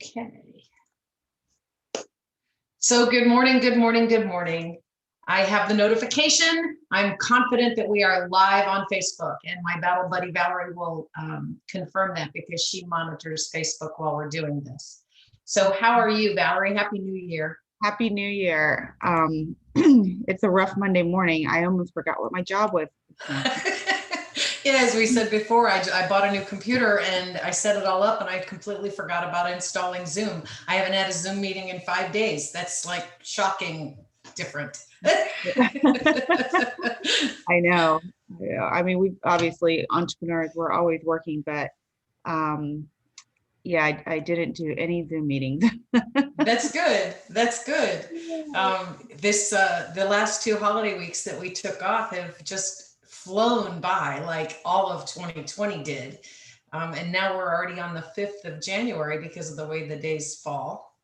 Okay. So good morning, good morning, good morning. I have the notification. I'm confident that we are live on Facebook, and my battle buddy Valerie will confirm that because she monitors Facebook while we're doing this. So how are you, Valerie? Happy New Year. Happy New Year. It's a rough Monday morning. I almost forgot what my job was. Yeah, as we said before, I bought a new computer and I set it all up and I completely forgot about installing Zoom. I haven't had a Zoom meeting in 5 days. That's like shocking different. I know. Yeah, I mean, we obviously entrepreneurs, we're always working, but yeah, I didn't do any Zoom meetings. That's good. That's good. The last 2 holiday weeks that we took off have just flown by, like all of 2020 did. And now we're already on the 5th of January because of the way the days fall.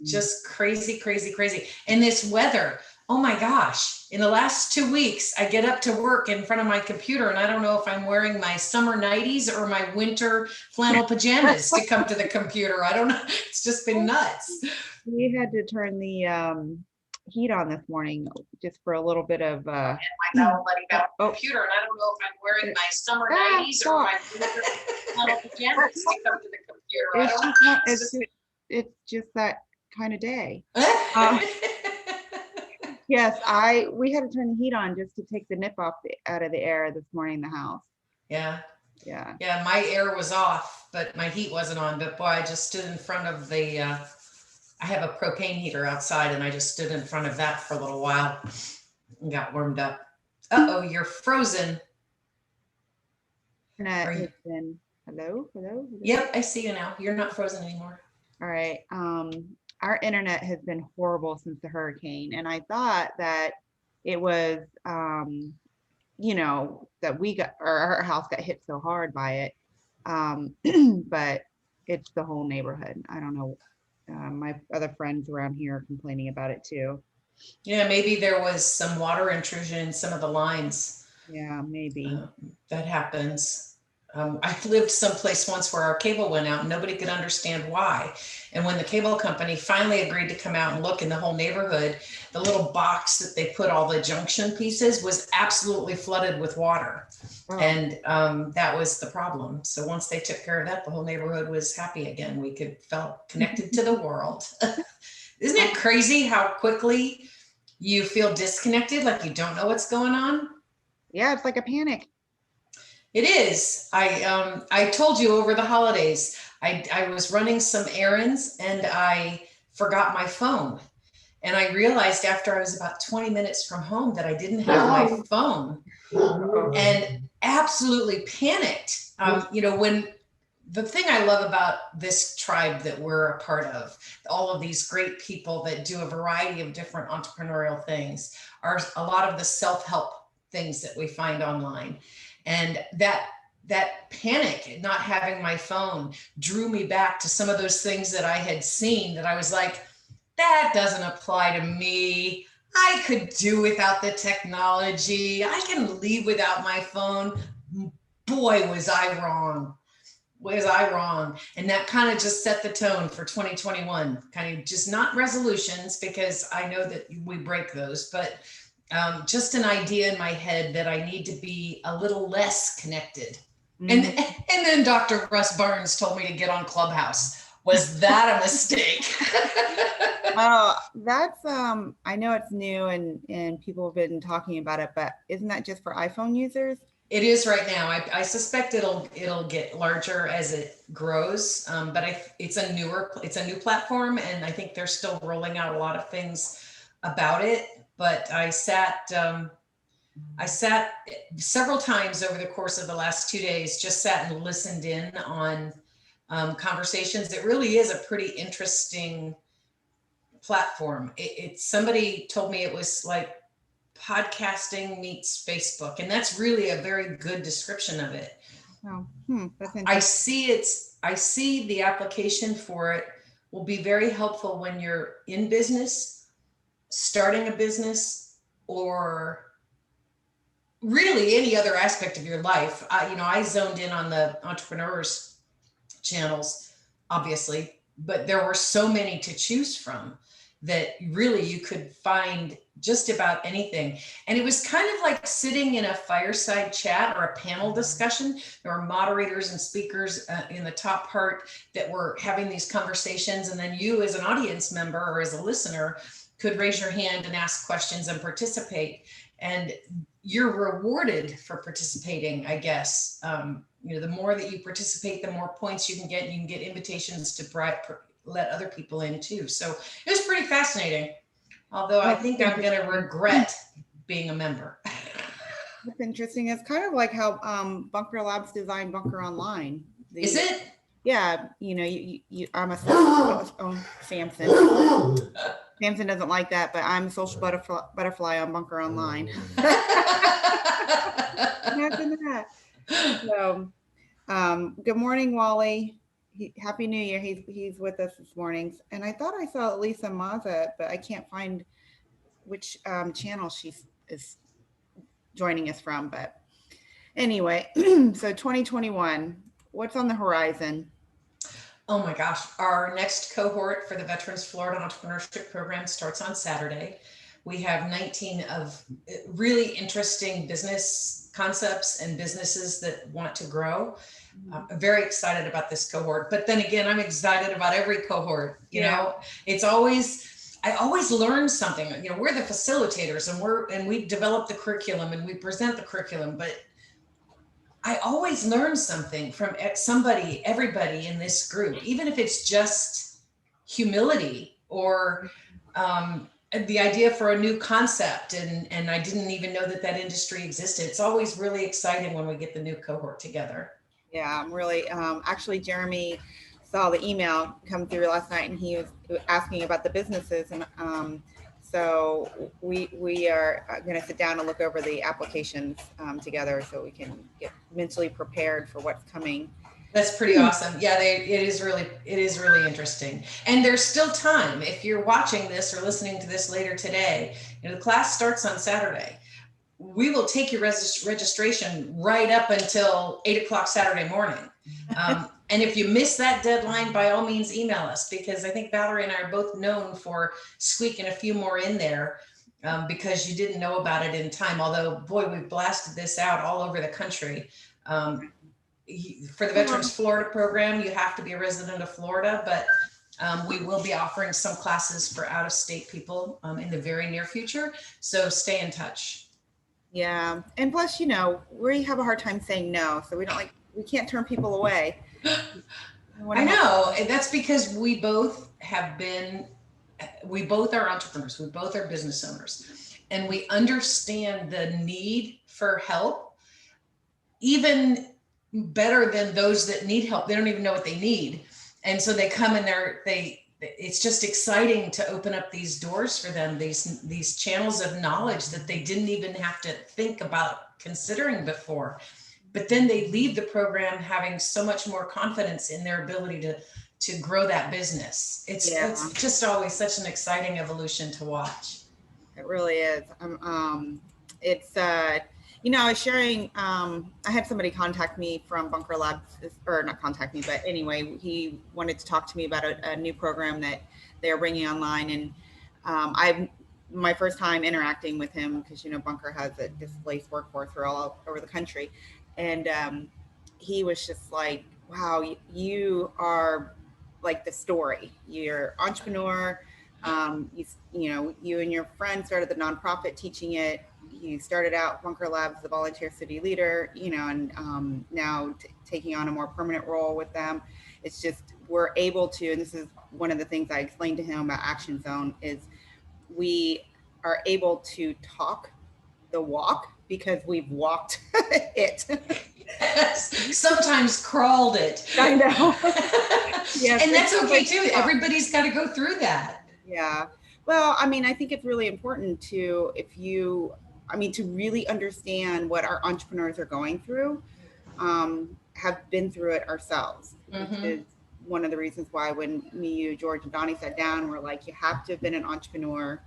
Just crazy, crazy, crazy. And this weather, oh my gosh, in the last 2 weeks, I get up to work in front of my computer and I don't know if I'm wearing my summer nighties or my winter flannel pajamas to come to the computer. I don't know. It's just been nuts. We had to turn the heat on this morning just for a little bit of And my battle buddy got a computer and I don't know if I'm wearing my summer nighties or my winter flannel pajamas to come to the computer. I don't know. It's just that kind of day. Yes, we had to turn the heat on just to take the nip out of the air this morning in the house. Yeah. Yeah. Yeah, my air was off, but my heat wasn't on. But boy, I just stood in front of the, I have a propane heater outside and I just stood in front of that for a little while and got warmed up. Uh-oh, you're frozen. Hello, hello, hello. Yep, I see you now. You're not frozen anymore. All right. Our internet has been horrible since the hurricane, and I thought that it was, you know, that our house got hit so hard by it, but it's the whole neighborhood. I don't know. My other friends around here are complaining about it too. Yeah, maybe there was some water intrusion in some of the lines. Yeah, maybe. That happens. I've lived someplace once where our cable went out and nobody could understand why. And when the cable company finally agreed to come out and look in the whole neighborhood, the little box that they put all the junction pieces was absolutely flooded with water. Oh. And that was the problem. So once they took care of that, the whole neighborhood was happy again. We felt connected to the world. Isn't it crazy how quickly you feel disconnected, like you don't know what's going on? Yeah, it's like a panic. It is. I told you over the holidays, I was running some errands and I forgot my phone. And I realized after I was about 20 minutes from home that I didn't have my phone and absolutely panicked. You know, when the thing I love about this tribe that we're a part of, all of these great people that do a variety of different entrepreneurial things, are a lot of the self-help things that we find online. And that panic, not having my phone, drew me back to some of those things that I had seen that I was like, that doesn't apply to me. I could do without the technology. I can leave without my phone. Boy, was I wrong. Was I wrong? And that kind of just set the tone for 2021. Kind of just not resolutions, because I know that we break those, but just an idea in my head that I need to be a little less connected. Mm-hmm. And then Dr. Russ Barnes told me to get on Clubhouse. Was that a mistake? Oh, that's I know it's new and people have been talking about it, but isn't that just for iPhone users? It is right now. I suspect it'll get larger as it grows, but it's a new platform, and I think they're still rolling out a lot of things about it. But I sat several times over the course of the last 2 days, just sat and listened in on conversations. It really is a pretty interesting platform. Somebody told me it was like podcasting meets Facebook, and that's really a very good description of it. Oh, that's interesting. I see the application for it will be very helpful when you're in business, starting a business, or really any other aspect of your life. I zoned in on the entrepreneurs channels, obviously, but there were so many to choose from that really you could find just about anything. And it was kind of like sitting in a fireside chat or a panel discussion. There were moderators and speakers in the top part that were having these conversations. And then you as an audience member or as a listener could raise your hand and ask questions and participate. And you're rewarded for participating, I guess. The more that you participate, the more points you can get. You can get invitations to let other people in too. So it was pretty fascinating. Although I think I'm going to regret being a member. That's interesting. It's kind of like how Bunker Labs designed Bunker Online. Is it? Yeah. I'm a Samson. Samson doesn't like that, but I'm a social butterfly on Bunker Online. Imagine that. So, good morning, Wally. Happy New Year. He's with us this morning. And I thought I saw Lisa Maza, but I can't find which channel she is joining us from. But anyway, so 2021, what's on the horizon? Oh my gosh, our next cohort for the Veterans Florida Entrepreneurship Program starts on Saturday. We have 19 of really interesting business concepts and businesses that want to grow. I'm very excited about this cohort, but then again, I'm excited about every cohort. You know, I always learn something. We're the facilitators and we develop the curriculum and we present the curriculum, but I always learn something from everybody in this group, even if it's just humility or the idea for a new concept. And I didn't even know that industry existed. It's always really exciting when we get the new cohort together. Yeah, I'm really, actually, Jeremy saw the email come through last night and he was asking about the businesses. And so we are going to sit down and look over the applications together so we can get mentally prepared for what's coming. That's pretty awesome. Yeah, it is really interesting. And there's still time. If you're watching this or listening to this later today, the class starts on Saturday. We will take your registration right up until 8:00 Saturday morning. And if you miss that deadline, by all means, email us, because I think Valerie and I are both known for squeaking a few more in there because you didn't know about it in time. Although, boy, we've blasted this out all over the country. For the Veterans Florida program, you have to be a resident of Florida, but we will be offering some classes for out-of-state people in the very near future. So stay in touch. Yeah. And plus, we have a hard time saying no. So we can't turn people away. I know. And that's because we both are entrepreneurs. We both are business owners, and we understand the need for help even better than those that need help. They don't even know what they need. And so they come and it's just exciting to open up these doors for them, these channels of knowledge that they didn't even have to think about considering before. But then they leave the program having so much more confidence in their ability to grow that business. It's just always such an exciting evolution to watch. It really is. I was sharing, I had somebody contact me from Bunker Labs, or not contact me, but anyway, he wanted to talk to me about a new program that they're bringing online. And my first time interacting with him, because, Bunker has a displaced workforce for all over the country. And he was just like, wow, you are like the story. You're entrepreneur. You and your friend started the nonprofit teaching it. You started out Bunker Labs as a volunteer city leader, and now taking on a more permanent role with them. It's just, we're able to, and this is one of the things I explained to him about Action Zone, is we are able to talk the walk because we've walked it. Yes, sometimes crawled it. I know. Yes, and that's okay too. Everybody's got to go through that. Yeah. Well, I think it's really important to really understand what our entrepreneurs are going through, have been through it ourselves. Mm-hmm. Which is one of the reasons why when me, you, George, and Donnie sat down, we're like, you have to have been an entrepreneur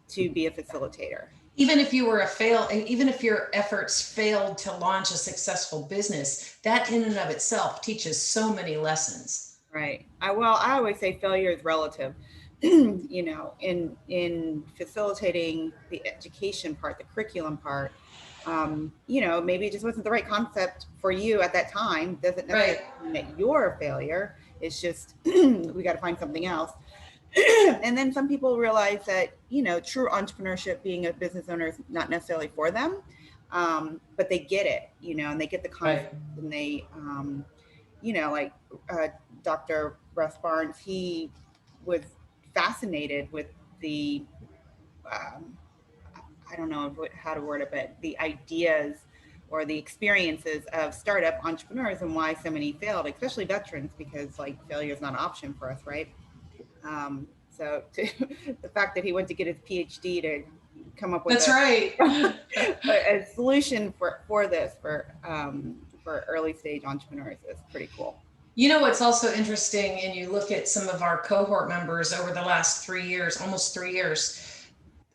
to be a facilitator. Even if your efforts failed to launch a successful business, that in and of itself teaches so many lessons. Right. I always say failure is relative. You know, in facilitating the education part, the curriculum part, you know, maybe it just wasn't the right concept for you at that time. Doesn't Right, necessarily mean that you're a failure. It's just we got to find something else. And then some people realize that, you know, true entrepreneurship, being a business owner, is not necessarily for them, but they get it, you know, and they get the right. concept, and they you know, like uh, Dr. Russ Barnes, he was fascinated with the, um, I don't know how to word it, but the ideas or the experiences of startup entrepreneurs and why so many failed, especially veterans, because like failure is not an option for us, right? So to, the fact that he went to get his PhD to come up with That's right. a solution for this for early stage entrepreneurs is pretty cool. You know what's also interesting, and you look at some of our cohort members over the last 3 years, almost 3 years,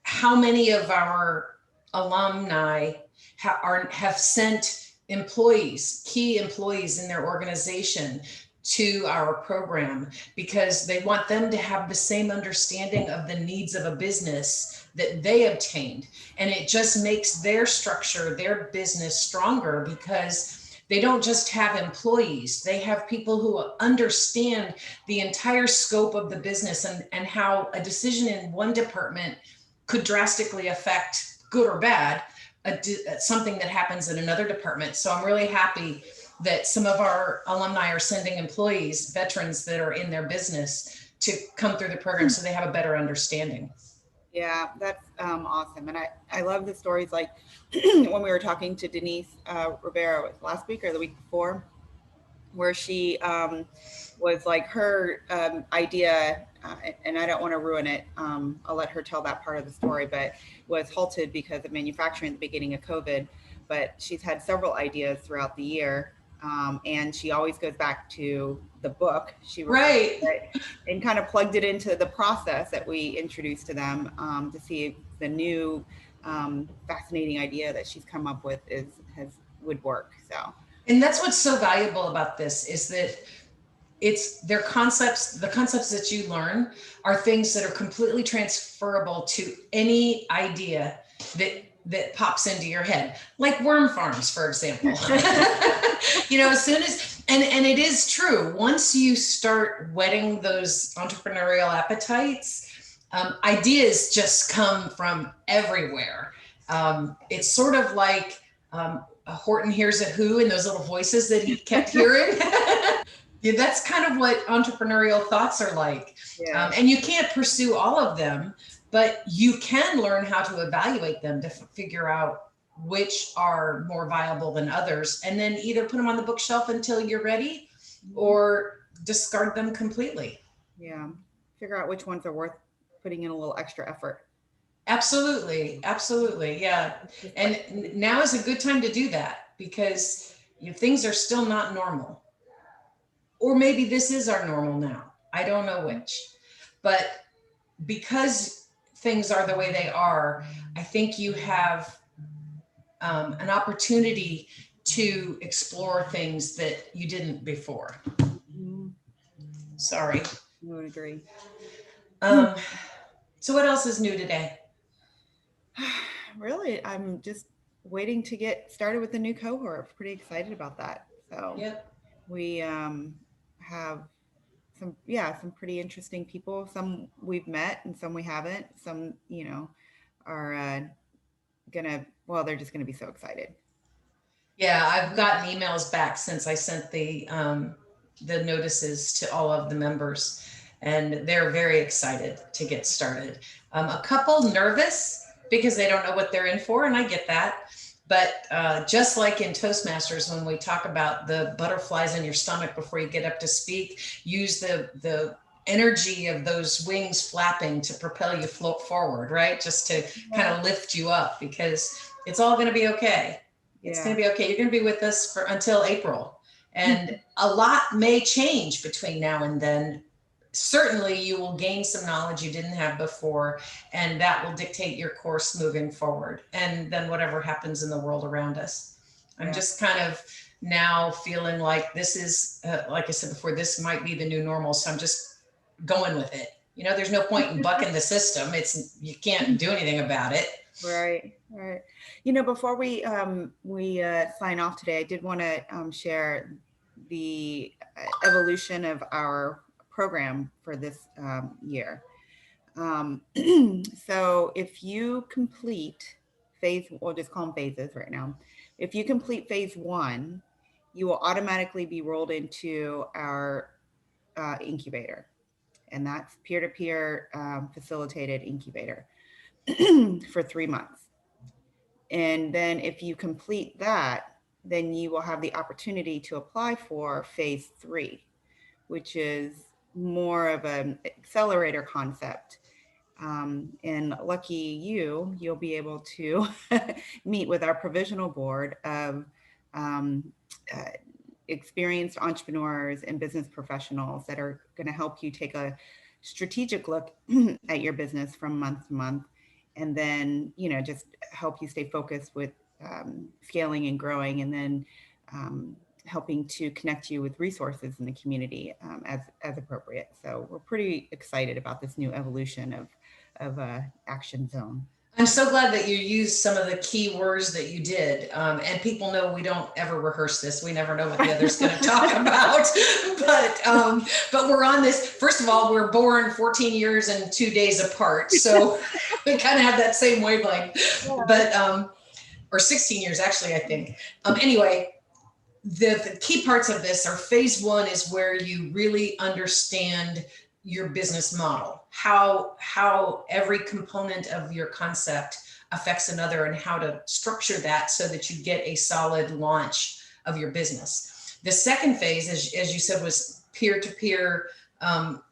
how many of our alumni have sent employees, key employees in their organization to our program because they want them to have the same understanding of the needs of a business that they obtained. And it just makes their structure, their business stronger because they don't just have employees, they have people who understand the entire scope of the business and how a decision in one department could drastically affect, good or bad, something that happens in another department. So I'm really happy that some of our alumni are sending employees, veterans that are in their business, to come through the program so they have a better understanding. Yeah, that's awesome. And I love the stories like when we were talking to Denise Rivera last week or the week before, where she was like her idea, and I don't want to ruin it. I'll let her tell that part of the story, but was halted because of manufacturing at the beginning of COVID. But she's had several ideas throughout the year. And she always goes back to the book. She refers Right. to it and kind of plugged it into the process that we introduced to them to see if the new fascinating idea that she's come up with would work. So And that's what's so valuable about this is that it's their concepts, the concepts that you learn are things that are completely transferable to any idea that pops into your head, like worm farms, for example. As soon as and it is true, once you start whetting those entrepreneurial appetites, ideas just come from everywhere. It's sort of like Horton hears a who and those little voices that he kept hearing. Yeah, that's kind of what entrepreneurial thoughts are like. yeah. And you can't pursue all of them, but you can learn how to evaluate them to figure out which are more viable than others, and then either put them on the bookshelf until you're ready or discard them completely. Yeah. Figure out which ones are worth putting in a little extra effort. Absolutely. Absolutely. Yeah. Just And like, now is a good time to do that because things are still not normal. Or maybe this is our normal now. I don't know which. But because things are the way they are, I think you have an opportunity to explore things that you didn't before. mm, Sorry. I would agree. Um, so, what else is new today? Really, I'm just waiting to get started with the new cohort. Pretty excited about that. So Yep. we have some pretty interesting people. Some we've met and some we haven't. Some, you know, are they're just gonna be so excited. Yeah, I've gotten emails back since I sent the notices to all of the members, and they're very excited to get started. A couple nervous because they don't know what they're in for, and I get that. But just like in Toastmasters, when we talk about the butterflies in your stomach before you get up to speak, use the energy of those wings flapping to propel you float forward, right? Just to kind Yeah. of lift you up because it's all going to be okay. It's going Yeah. to be okay. You're going to be with us for until April. And a lot may change between now and then. Certainly, you will gain some knowledge you didn't have before, and that will dictate your course moving forward. And then whatever happens in the world around us. I'm Yeah. just kind of now feeling like this is, like I said before, this might be the new normal. So I'm just going with it. You know, there's no point in bucking the system. You can't do anything about it. Right, right. Before we sign off today, I did want to share the evolution of our program for this year. Um, so if you complete we'll just call them phases right now. If you complete phase 1, you will automatically be rolled into our incubator, and that's peer-to-peer facilitated incubator for 3 months. And then if you complete that, then you will have the opportunity to apply for phase 3, which is more of an accelerator concept. And lucky you'll be able to meet with our provisional board of um, uh, experienced entrepreneurs and business professionals that are going to help you take a strategic look at your business from month to month, and then just help you stay focused with scaling and growing, and then helping to connect you with resources in the community as appropriate. So we're pretty excited about this new evolution of Action Zone. I'm so glad that you used some of the key words that you did. And people know we don't ever rehearse this. We never know what the other's going to talk about. But we're on this. First of all, we're born 14 years and 2 days apart. So we kind of have that same wavelength. Yeah. But, or 16 years, actually, I think. Anyway, the key parts of this are phase 1 is where you really understand your business model, how every component of your concept affects another, and how to structure that so that you get a solid launch of your business. The second phase, as you said, was peer-to-peer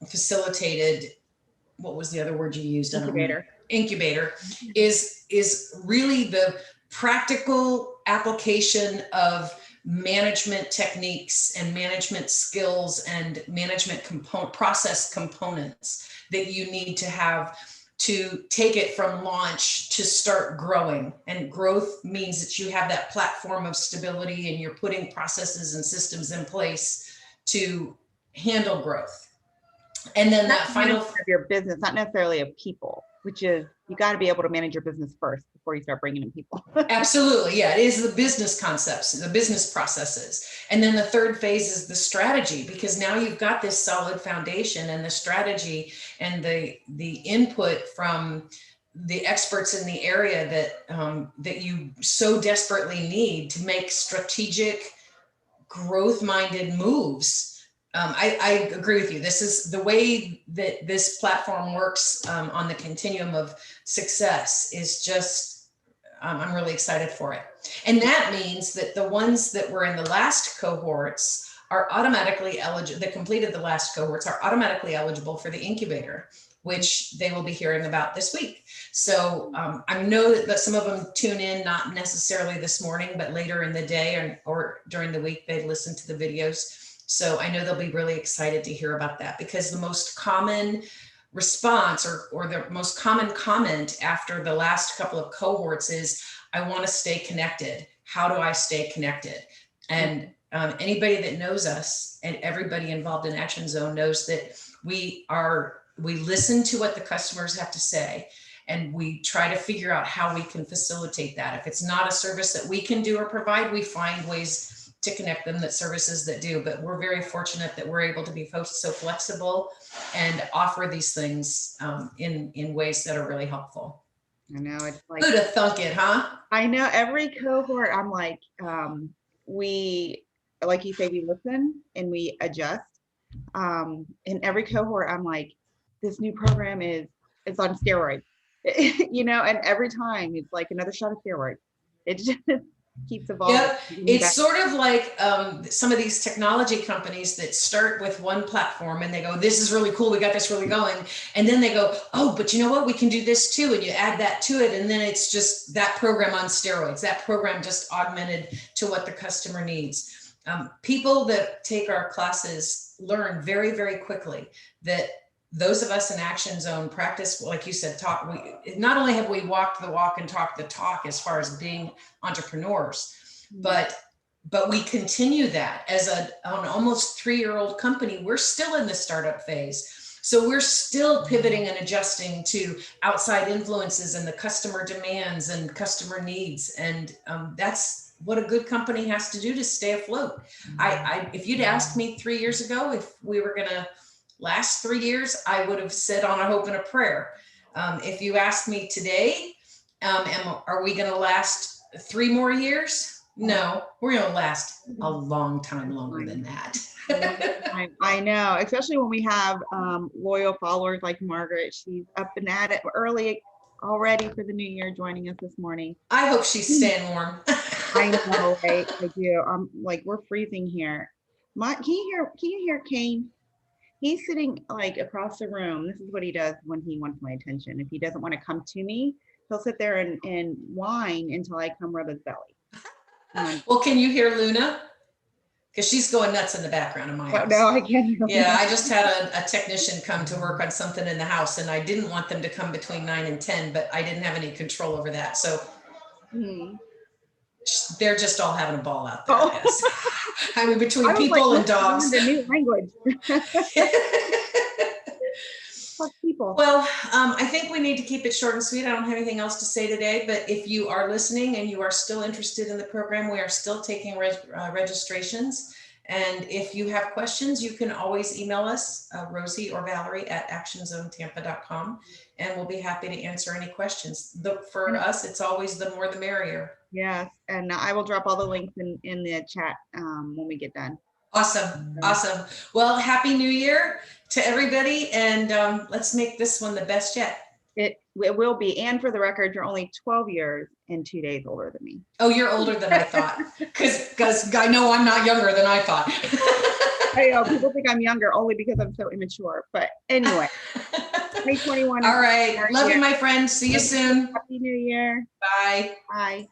facilitated. What was the other word you used? Incubator is really the practical application of management techniques and management skills and management process components that you need to have to take it from launch to start growing. And growth means that you have that platform of stability and you're putting processes and systems in place to handle growth. And then that final of your business, not necessarily of people, which is you got to be able to manage your business first before you start bringing in people. Absolutely. Yeah. It is the business concepts, the business processes. And then the third phase is the strategy, because now you've got this solid foundation, and the strategy and the input from the experts in the area that you so desperately need to make strategic, growth-minded moves. I agree with you. This is the way that this platform works on the continuum of success is just, I'm really excited for it. And that means that the ones that were in the last cohorts are automatically eligible, that completed the last cohorts are automatically eligible for the incubator, which they will be hearing about this week. So I know that some of them tune in, not necessarily this morning, but later in the day or during the week, they listen to the videos. So I know they'll be really excited to hear about that, because the most common response or the most common comment after the last couple of cohorts is, I want to stay connected. How do I stay connected? And anybody that knows us and everybody involved in Action Zone knows that we listen to what the customers have to say, and we try to figure out how we can facilitate that. If it's not a service that we can do or provide, we find ways to connect them that services that do. But we're very fortunate that we're able to be so flexible and offer these things in ways that are really helpful. I know, it's like, who'd have thunk it, huh? I know, every cohort I'm like, we, like you say, we listen and we adjust. In every cohort I'm like, this new program it's on steroids, and every time it's like another shot of steroids. It just keeps evolving. Yep. It's sort of like some of these technology companies that start with one platform and they go, this is really cool, we got this really going. And then they go, oh, but you know what, we can do this too. And you add that to it. And then it's just that program on steroids, that program just augmented to what the customer needs. People that take our classes learn very, very quickly that those of us in Action Zone practice, like you said, not only have we walked the walk and talked the talk as far as being entrepreneurs, but but we continue that as an almost 3-year-old company. We're still in the startup phase. So we're still pivoting and adjusting to outside influences and the customer demands and customer needs. And that's what a good company has to do to stay afloat. If you'd asked me 3 years ago if we were going to last 3 years, I would have said on a hope and a prayer. If you ask me today, are we going to last 3 more years? No, we're going to last a long time longer than that. I know, especially when we have loyal followers like Margaret. She's up and at it early already for the new year, joining us this morning. I hope she's staying warm. I know, right? I do. Like, we're freezing here. Can you hear Kane? He's sitting like across the room. This is what he does when he wants my attention. If he doesn't want to come to me, he'll sit there and whine until I come rub his belly. Well, can you hear Luna? Because she's going nuts in the background of my house. No, I can't hear. Yeah, I just had a technician come to work on something in the house, and I didn't want them to come between 9 and 10, but I didn't have any control over that. So they're just all having a ball out there, I guess. I mean, between people and dogs. The new language. People. Well, I think we need to keep it short and sweet. I don't have anything else to say today, but if you are listening and you are still interested in the program, we are still taking registrations. And if you have questions, you can always email us, Rosie or Valerie at actionzonetampa.com, and we'll be happy to answer any questions. For us, it's always the more the merrier. Yes, and I will drop all the links in the chat when we get done. Awesome. Awesome. Well, Happy New Year to everybody. And let's make this one the best yet. It will be. And for the record, you're only 12 years and 2 days older than me. Oh, you're older than I thought. Because I know I'm not younger than I thought. I know people think I'm younger only because I'm so immature. But anyway, 2021. All right. Love you, my friend. See you soon. Happy New Year. Bye. Bye.